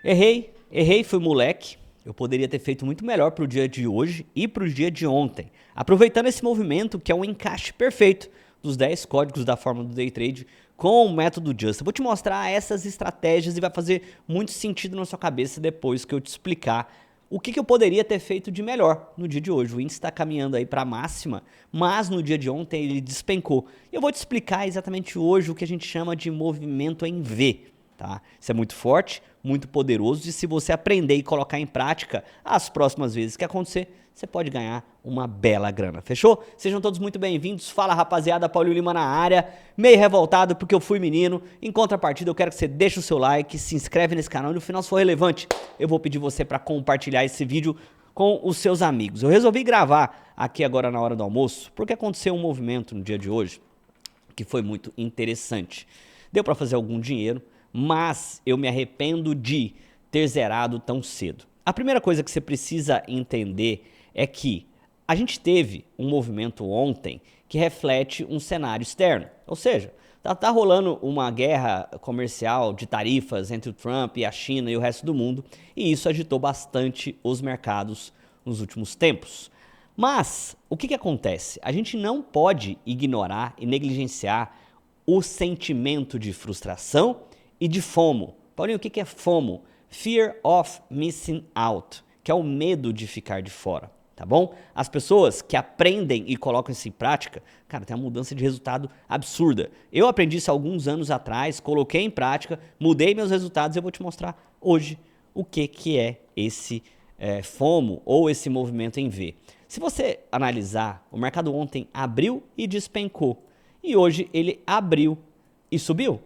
Errei, fui moleque. Eu poderia ter feito muito melhor pro dia de hoje e pro dia de ontem. Aproveitando esse movimento, que é um encaixe perfeito dos 10 códigos da fórmula do Day Trade com o método Just. Eu vou te mostrar essas estratégias e vai fazer muito sentido na sua cabeça depois que eu te explicar o que eu poderia ter feito de melhor no dia de hoje. O índice está caminhando aí para a máxima, mas no dia de ontem ele despencou. E eu vou te explicar exatamente hoje o que a gente chama de movimento em V. Tá? Isso é muito forte, muito poderoso e se você aprender e colocar em prática, as próximas vezes que acontecer, você pode ganhar uma bela grana, fechou? Sejam todos muito bem-vindos, fala rapaziada, Paulinho Lima na área, meio revoltado porque eu fui menino, em contrapartida eu quero que você deixe o seu like, se inscreve nesse canal e no final se for relevante, eu vou pedir você para compartilhar esse vídeo com os seus amigos. Eu resolvi gravar aqui agora na hora do almoço, porque aconteceu um movimento no dia de hoje que foi muito interessante. Deu para fazer algum dinheiro, mas eu me arrependo de ter zerado tão cedo. A primeira coisa que você precisa entender é que a gente teve um movimento ontem que reflete um cenário externo. Ou seja, tá rolando uma guerra comercial de tarifas entre o Trump e a China e o resto do mundo, e isso agitou bastante os mercados nos últimos tempos. Mas o que acontece? A gente não pode ignorar e negligenciar o sentimento de frustração e de FOMO. Paulinho, o que é FOMO? Fear of Missing Out, que é o medo de ficar de fora, tá bom? As pessoas que aprendem e colocam isso em prática, cara, tem uma mudança de resultado absurda. Eu aprendi isso alguns anos atrás, coloquei em prática, mudei meus resultados e eu vou te mostrar hoje o que é esse FOMO ou esse movimento em V. Se você analisar, o mercado ontem abriu e despencou e hoje ele abriu e subiu.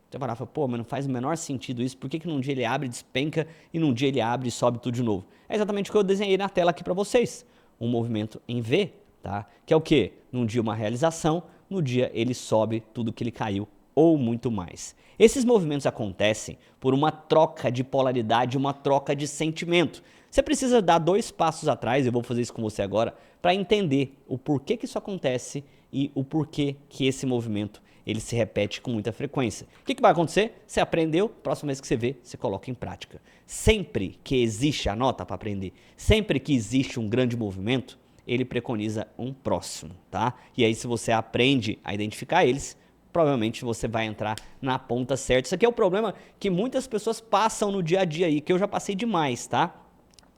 Você vai lá e fala, pô, mas não faz o menor sentido isso, por que num dia ele abre, despenca e num dia ele abre e sobe tudo de novo? É exatamente o que eu desenhei na tela aqui para vocês, um movimento em V, tá? Que é o quê? Num dia uma realização, no dia ele sobe tudo que ele caiu ou muito mais. Esses movimentos acontecem por uma troca de polaridade, uma troca de sentimento. Você precisa dar 2 passos atrás, eu vou fazer isso com você agora, para entender o porquê que isso acontece e o porquê que esse movimento ele se repete com muita frequência. O que vai acontecer? Você aprendeu, próxima vez que você vê, você coloca em prática. Sempre que existe, anota para aprender, sempre que existe um grande movimento, ele preconiza um próximo, tá? E aí se você aprende a identificar eles, provavelmente você vai entrar na ponta certa. Isso aqui é o problema que muitas pessoas passam no dia a dia aí, que eu já passei demais, tá?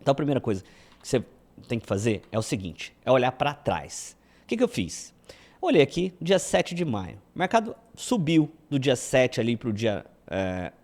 Então a primeira coisa que você tem que fazer é o seguinte, é olhar para trás. O que eu fiz? Olhei aqui, dia 7 de maio, o mercado subiu do dia 7 ali para o dia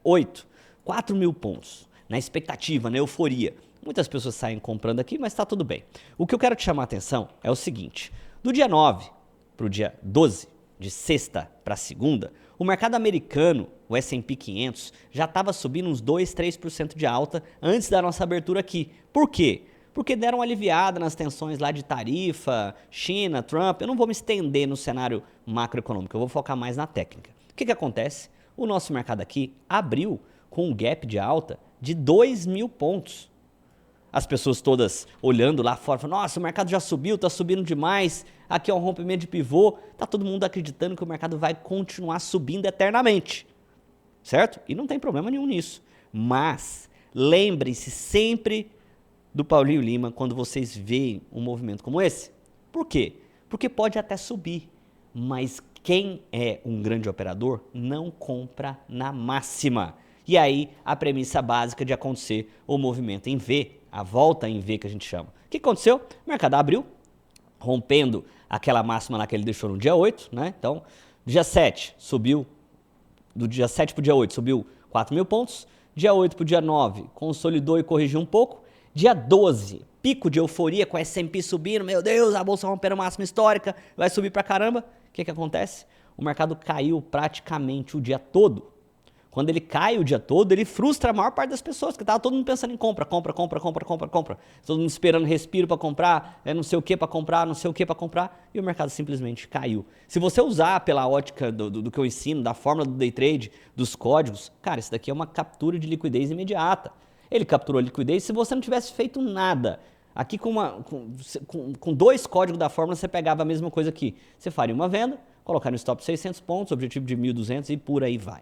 8, 4 mil pontos, na expectativa, na euforia. Muitas pessoas saem comprando aqui, mas está tudo bem. O que eu quero te chamar a atenção é o seguinte, do dia 9 para o dia 12, de sexta para segunda, o mercado americano, o S&P 500, já estava subindo uns 2, 3% de alta antes da nossa abertura aqui. Por quê? Porque deram uma aliviada nas tensões lá de tarifa, China, Trump. Eu não vou me estender no cenário macroeconômico, eu vou focar mais na técnica. O que acontece? O nosso mercado aqui abriu com um gap de alta de 2 mil pontos. As pessoas todas olhando lá fora, falando, nossa, o mercado já subiu, está subindo demais, aqui é um rompimento de pivô. Está todo mundo acreditando que o mercado vai continuar subindo eternamente, certo? E não tem problema nenhum nisso. Mas lembre-se sempre do Paulinho Lima quando vocês veem um movimento como esse. Por quê? Porque pode até subir, mas quem é um grande operador não compra na máxima. E aí a premissa básica de acontecer o movimento em V, a volta em V que a gente chama. O que aconteceu? O mercado abriu, rompendo aquela máxima lá que ele deixou no dia 8, né? Então, dia 7 subiu, do dia 7 para o dia 8 subiu 4 mil pontos, dia 8 para o dia 9 consolidou e corrigiu um pouco, dia 12, pico de euforia com a S&P subindo, meu Deus, a bolsa rompendo máxima histórica, vai subir pra caramba. O que acontece? O mercado caiu praticamente o dia todo. Quando ele cai o dia todo, ele frustra a maior parte das pessoas, porque estava todo mundo pensando em compra. Todo mundo esperando respiro para comprar, não sei o que para comprar, não sei o que para comprar, e o mercado simplesmente caiu. Se você usar pela ótica do que eu ensino, da fórmula do day trade, dos códigos, cara, isso daqui é uma captura de liquidez imediata. Ele capturou a liquidez, se você não tivesse feito nada, aqui com 2 códigos da fórmula você pegava a mesma coisa aqui. Você faria uma venda, colocar no stop 600 pontos, objetivo de 1.200 e por aí vai.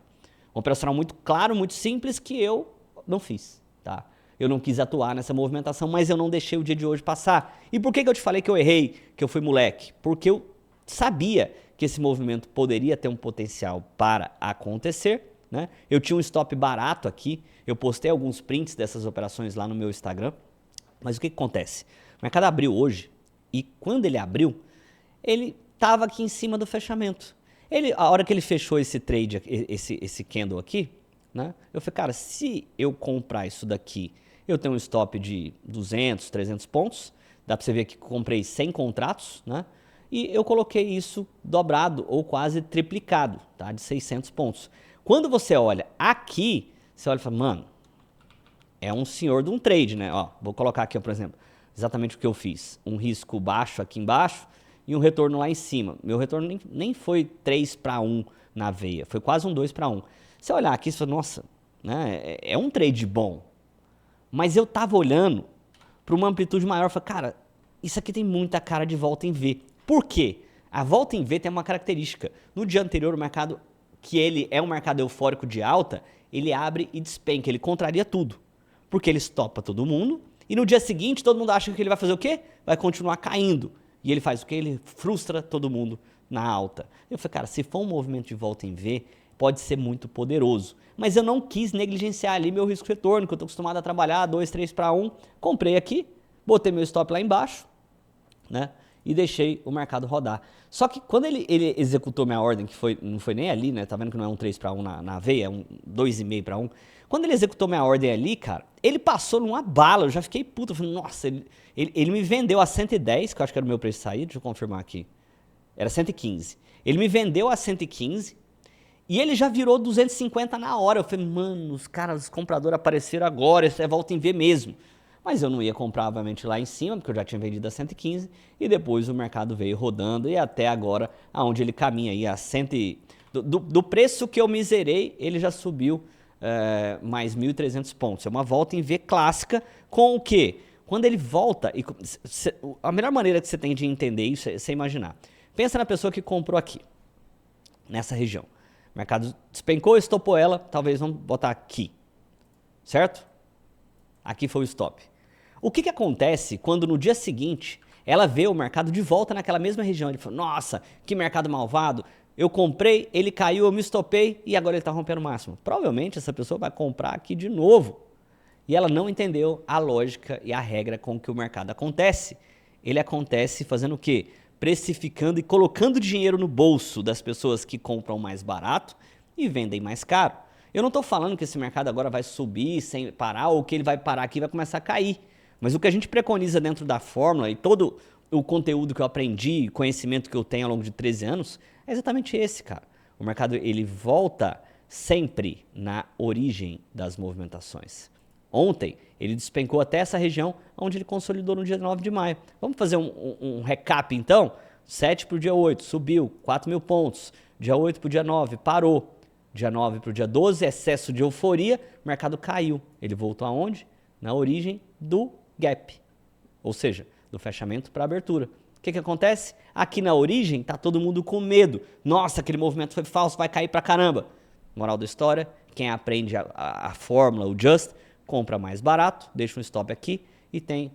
Um operacional muito claro, muito simples, que eu não fiz, tá? Eu não quis atuar nessa movimentação, mas eu não deixei o dia de hoje passar. E por que eu te falei que eu errei, que eu fui moleque? Porque eu sabia que esse movimento poderia ter um potencial para acontecer, né? Eu tinha um stop barato aqui, eu postei alguns prints dessas operações lá no meu Instagram, mas o que acontece? O mercado abriu hoje e quando ele abriu, ele estava aqui em cima do fechamento. A hora que ele fechou esse trade, esse candle aqui, né? Eu falei, cara, se eu comprar isso daqui, eu tenho um stop de 200, 300 pontos. Dá para você ver que comprei 100 contratos, né? E eu coloquei isso dobrado ou quase triplicado, tá? De 600 pontos. Quando você olha aqui, você olha e fala, mano, é um senhor de um trade, né? Ó, vou colocar aqui, ó, por exemplo, exatamente o que eu fiz. Um risco baixo aqui embaixo e um retorno lá em cima. Meu retorno nem foi 3-1 na veia, foi quase um 2-1. Se você olhar aqui, você fala, nossa, né, é um trade bom. Mas eu tava olhando para uma amplitude maior, falei, cara, isso aqui tem muita cara de volta em V. Por quê? A volta em V tem uma característica. No dia anterior, o mercado, que ele é um mercado eufórico de alta, ele abre e despenca, ele contraria tudo. Porque ele estopa todo mundo e no dia seguinte todo mundo acha que ele vai fazer o quê? Vai continuar caindo. E ele faz o quê? Ele frustra todo mundo na alta. Eu falei, cara, se for um movimento de volta em V, pode ser muito poderoso. Mas eu não quis negligenciar ali meu risco-retorno, que eu estou acostumado a trabalhar 2-3-1. Comprei aqui, botei meu stop lá embaixo, né? E deixei o mercado rodar. Só que quando ele executou minha ordem, que não foi nem ali, né? Tá vendo que não é um 3-1 na veia, é um 2,5-1. Quando ele executou minha ordem ali, cara, ele passou numa bala, eu já fiquei puto. Eu falei, nossa, ele me vendeu a 110, que eu acho que era o meu preço de saída, deixa eu confirmar aqui. Era 115. Ele me vendeu a 115 e ele já virou 250 na hora. Eu falei, mano, os compradores apareceram agora, isso é volta em V mesmo. Mas eu não ia comprar, obviamente, lá em cima, porque eu já tinha vendido a 115, e depois o mercado veio rodando, e até agora, aonde ele caminha aí, a 100... Do preço que eu miserei, ele já subiu mais 1.300 pontos. É uma volta em V clássica, com o quê? Quando ele volta, a melhor maneira que você tem de entender isso é você imaginar. Pensa na pessoa que comprou aqui, nessa região. O mercado despencou, estopou ela, talvez vamos botar aqui, certo? Aqui foi o stop. O que acontece quando no dia seguinte ela vê o mercado de volta naquela mesma região? Ele fala, nossa, que mercado malvado, eu comprei, ele caiu, eu me estopei e agora ele está rompendo o máximo. Provavelmente essa pessoa vai comprar aqui de novo. E ela não entendeu a lógica e a regra com que o mercado acontece. Ele acontece fazendo o quê? Precificando e colocando dinheiro no bolso das pessoas que compram mais barato e vendem mais caro. Eu não estou falando que esse mercado agora vai subir sem parar ou que ele vai parar aqui e vai começar a cair. Mas o que a gente preconiza dentro da fórmula e todo o conteúdo que eu aprendi, conhecimento que eu tenho ao longo de 13 anos, é exatamente esse, cara. O mercado ele volta sempre na origem das movimentações. Ontem ele despencou até essa região onde ele consolidou no dia 9 de maio. Vamos fazer um recap então? 7 para o dia 8, subiu 4.000 pontos. Dia 8 para o dia 9, parou. Dia 9 para o dia 12, excesso de euforia, o mercado caiu. Ele voltou aonde? Na origem do gap, ou seja, do fechamento para a abertura. O que acontece? Aqui na origem está todo mundo com medo. Nossa, aquele movimento foi falso, vai cair para caramba. Moral da história, quem aprende a fórmula, o just, compra mais barato, deixa um stop aqui e tem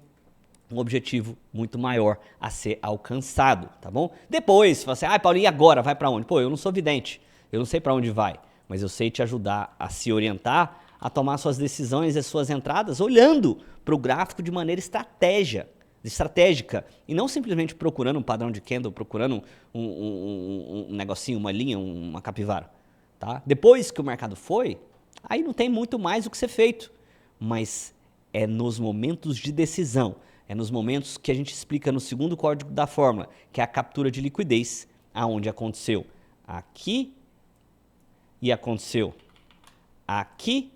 um objetivo muito maior a ser alcançado, tá bom? Depois, você fala assim, Paulinho, e agora? Vai para onde? Pô, eu não sou vidente, eu não sei para onde vai, mas eu sei te ajudar a se orientar, a tomar suas decisões e suas entradas, olhando para o gráfico de maneira estratégica, e não simplesmente procurando um padrão de candle, procurando um negocinho, uma linha, uma capivara. Tá? Depois que o mercado foi, aí não tem muito mais o que ser feito, mas é nos momentos de decisão, é nos momentos que a gente explica no segundo código da fórmula, que é a captura de liquidez, aonde aconteceu aqui e aconteceu aqui,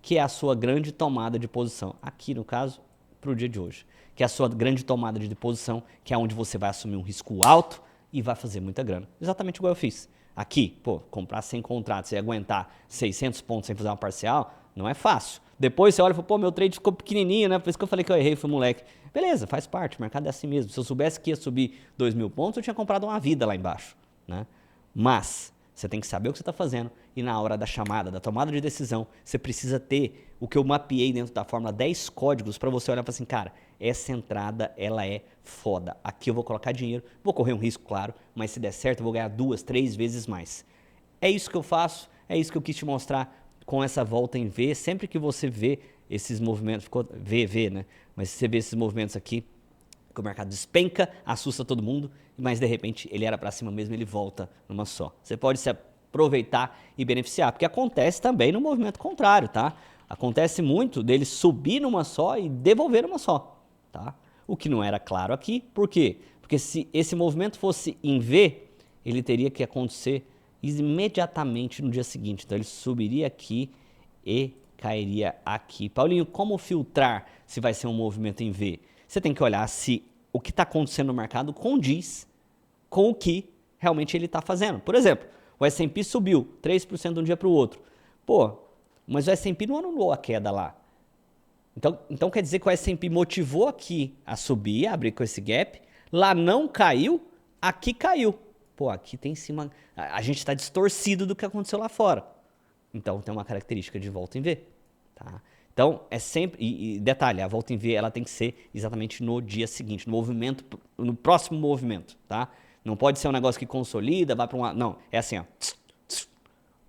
que é a sua grande tomada de posição. Aqui, no caso, para o dia de hoje. Que é a sua grande tomada de posição, que é onde você vai assumir um risco alto e vai fazer muita grana. Exatamente igual eu fiz. Aqui, pô, comprar 100 contratos e aguentar 600 pontos sem fazer uma parcial, não é fácil. Depois você olha e fala, pô, meu trade ficou pequenininho, né? Por isso que eu falei que eu errei, fui moleque. Beleza, faz parte, o mercado é assim mesmo. Se eu soubesse que ia subir 2.000 pontos, eu tinha comprado uma vida lá embaixo, né? Mas você tem que saber o que você está fazendo e na hora da chamada, da tomada de decisão, você precisa ter o que eu mapeei dentro da fórmula, 10 códigos para você olhar e falar assim, cara, essa entrada, ela é foda. Aqui eu vou colocar dinheiro, vou correr um risco, claro, mas se der certo eu vou ganhar 2, 3 vezes mais. É isso que eu faço, é isso que eu quis te mostrar com essa volta em V. Sempre que você vê esses movimentos, ficou V, né? Mas se você vê esses movimentos aqui, que o mercado despenca, assusta todo mundo, mas de repente ele era para cima mesmo, ele volta numa só. Você pode se aproveitar e beneficiar, porque acontece também no movimento contrário, tá? Acontece muito dele subir numa só e devolver numa só, tá? O que não era claro aqui, por quê? Porque se esse movimento fosse em V, ele teria que acontecer imediatamente no dia seguinte. Então ele subiria aqui e cairia aqui. Paulinho, como filtrar se vai ser um movimento em V? Você tem que olhar se o que está acontecendo no mercado condiz com o que realmente ele está fazendo. Por exemplo, o S&P subiu 3% de um dia para o outro. Pô, mas o S&P não anulou a queda lá. Então quer dizer que o S&P motivou aqui a subir, a abrir com esse gap, lá não caiu, aqui caiu. Pô, aqui tem em cima, a gente está distorcido do que aconteceu lá fora. Então tem uma característica de volta em V, tá? Então, é sempre, e detalhe, a volta em V ela tem que ser exatamente no dia seguinte, no movimento, no próximo movimento, tá? Não pode ser um negócio que consolida, vai para um lado, não, é assim, ó,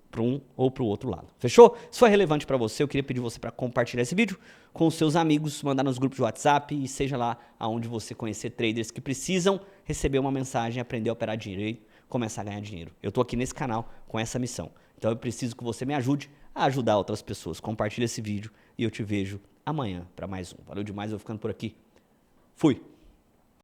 para um ou para o outro lado. Fechou? Se foi relevante para você, eu queria pedir você para compartilhar esse vídeo com os seus amigos, mandar nos grupos de WhatsApp e seja lá aonde você conhecer traders que precisam receber uma mensagem, aprender a operar dinheiro e começar a ganhar dinheiro. Eu estou aqui nesse canal com essa missão. Então eu preciso que você me ajude a ajudar outras pessoas. Compartilhe esse vídeo e eu te vejo amanhã para mais um. Valeu demais, eu vou ficando por aqui. Fui!